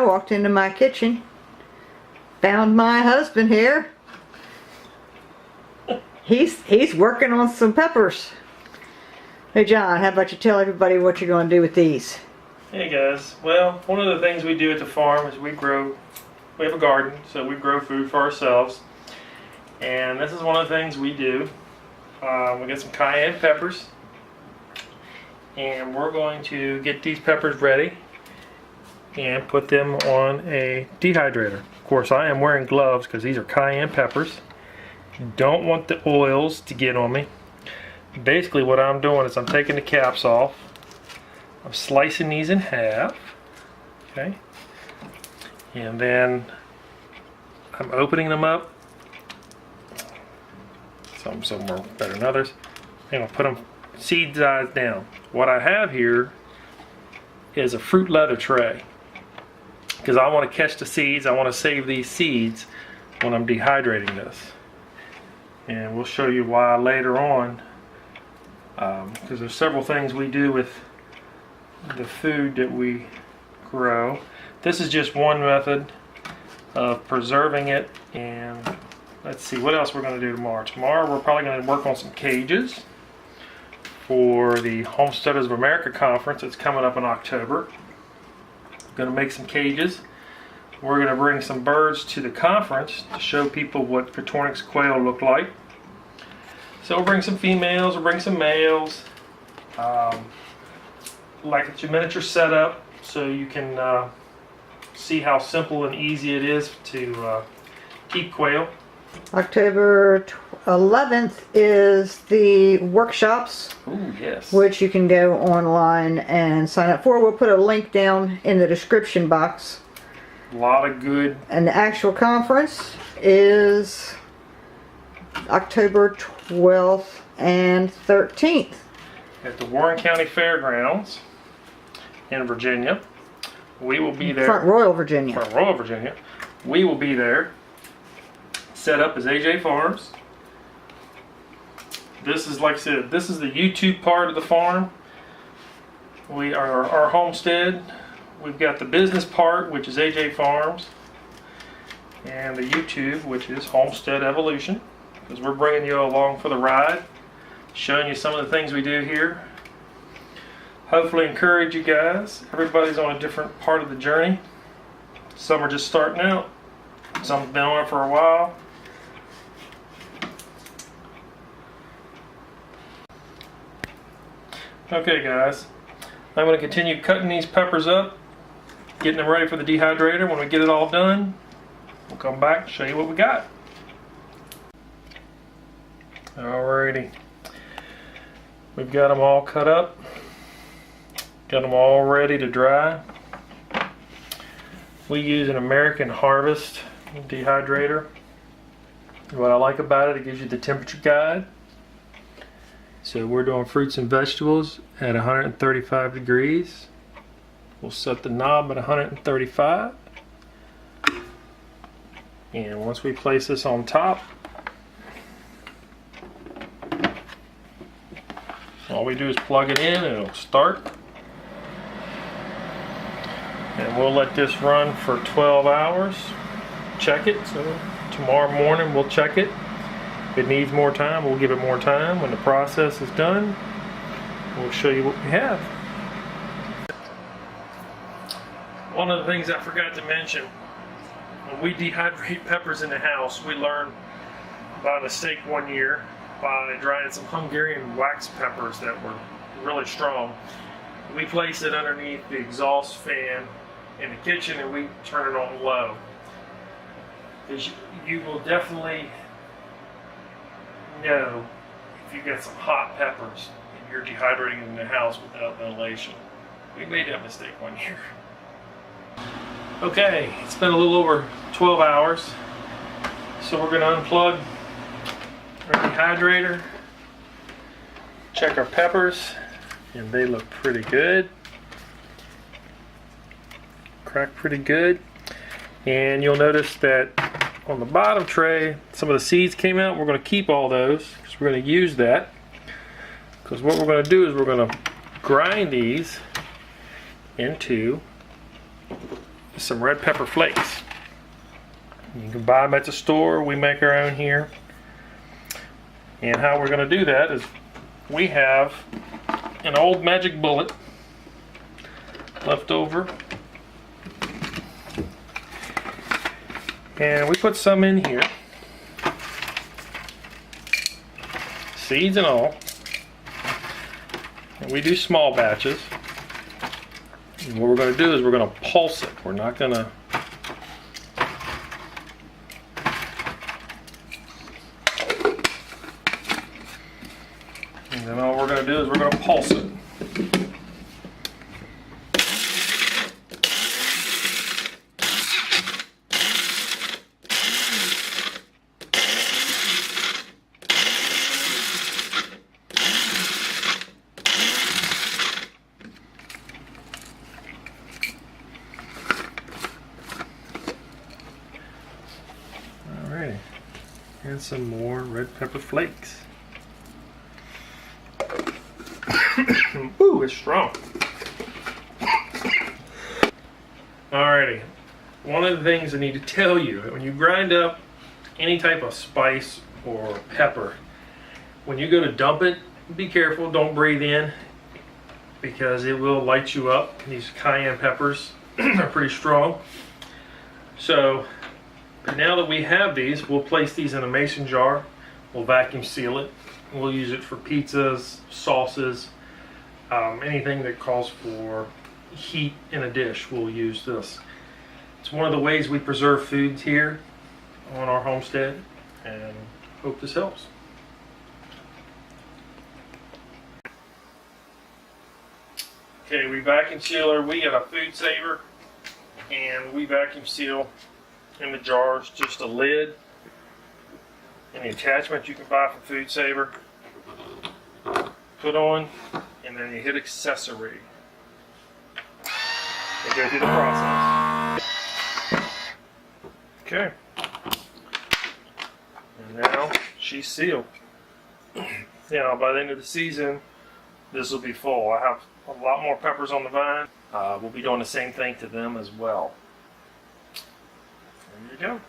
walked into my kitchen, found my husband here. He's working on some peppers. Hey John, how about you tell everybody what you're going to do with these? Hey guys, well, one of the things we do at the farm is we have a garden, so we grow food for ourselves. And this is one of the things we do. We get some cayenne peppers, and we're going to get these peppers ready and put them on a dehydrator. Of course, I am wearing gloves because these are cayenne peppers. Don't want the oils to get on me. Basically what I'm doing is I'm taking the caps off. I'm slicing these in half. Okay. And then I'm opening them up. Some are better than others. And I'll put them seed size down. What I have here is a fruit leather tray, because I want to catch the seeds. I want to save these seeds when I'm dehydrating this. And we'll show you why later on, because there's several things we do with the food that we grow. This is just one method of preserving it. And let's see what else we're going to do tomorrow. Tomorrow we're probably going to work on some cages for the Homesteaders of America conference that's coming up in October. We're going to make some cages. We're going to bring some birds to the conference to show people what Coturnix quail look like. So we'll bring some females, we'll bring some males. Like it's your miniature setup, so you can see how simple and easy it is to keep quail. October 11th is the workshops. Ooh, yes. Which you can go online and sign up for. We'll put a link down in the description box. A lot of good. And the actual conference is October 12th and 13th. At the Warren County Fairgrounds in Virginia. We will be there. Front Royal, Virginia. Front Royal, Virginia. We will be there. Set up as AJ Farms. This is, like I said, this is the YouTube part of the farm. We are our homestead. We've got the business part, which is AJ Farms, and the YouTube, which is Homestead Evolution, because we're bringing you along for the ride, showing you some of the things we do here. Hopefully encourage you guys. Everybody's on a different part of the journey. Some are just starting out. Some have been on it for a while. Okay guys, I'm going to continue cutting these peppers up, getting them ready for the dehydrator. When we get it all done, we'll come back and show you what we got. Alrighty, we've got them all cut up, got them all ready to dry. We use an American Harvest dehydrator. What I like about it, it gives you the temperature guide. So we're doing fruits and vegetables at 135 degrees. We'll set the knob at 135. And once we place this on top, all we do is plug it in and it'll start. And we'll let this run for 12 hours. Check it. So tomorrow morning we'll check it. If it needs more time, we'll give it more time. When the process is done, we'll show you what we have. One of the things I forgot to mention, when we dehydrate peppers in the house, we learned by mistake one year by drying some Hungarian wax peppers that were really strong. We place it underneath the exhaust fan in the kitchen and we turn it on low. Because you will definitely know if you get some hot peppers and you're dehydrating in the house without ventilation. We made that mistake one year. Okay, it's been a little over 12 hours, so we're going to unplug our dehydrator, check our peppers, and they look pretty good. Cracked pretty good. And you'll notice that on the bottom tray, some of the seeds came out. We're going to keep all those because we're going to use that. Because what we're going to do is we're going to grind these into some red pepper flakes. You can buy them at the store. We make our own here. And how we're going to do that is we have an old magic bullet left over. And we put some in here. Seeds and all. And we do small batches. And what we're going to do is we're going to pulse it. We're not going to... And then all we're going to do is we're going to pulse it. Alrighty, and some more red pepper flakes. Ooh, it's strong. Alrighty, one of the things I need to tell you, when you grind up any type of spice or pepper, when you go to dump it, be careful, don't breathe in, because it will light you up. These cayenne peppers are pretty strong. So, but now that we have these, we'll place these in a mason jar, we'll vacuum seal it, we'll use it for pizzas, sauces, anything that calls for heat in a dish, we'll use this. It's one of the ways we preserve foods here on our homestead, and hope this helps. Okay, we vacuum sealer. We got a food saver, and we vacuum seal in the jars, just a lid and the attachment you can buy from Food Saver. Put on, and then you hit accessory and go through the process. Okay, and now she's sealed. Now by the end of the season, this will be full. I have a lot more peppers on the vine. We'll be doing the same thing to them as well. There you go.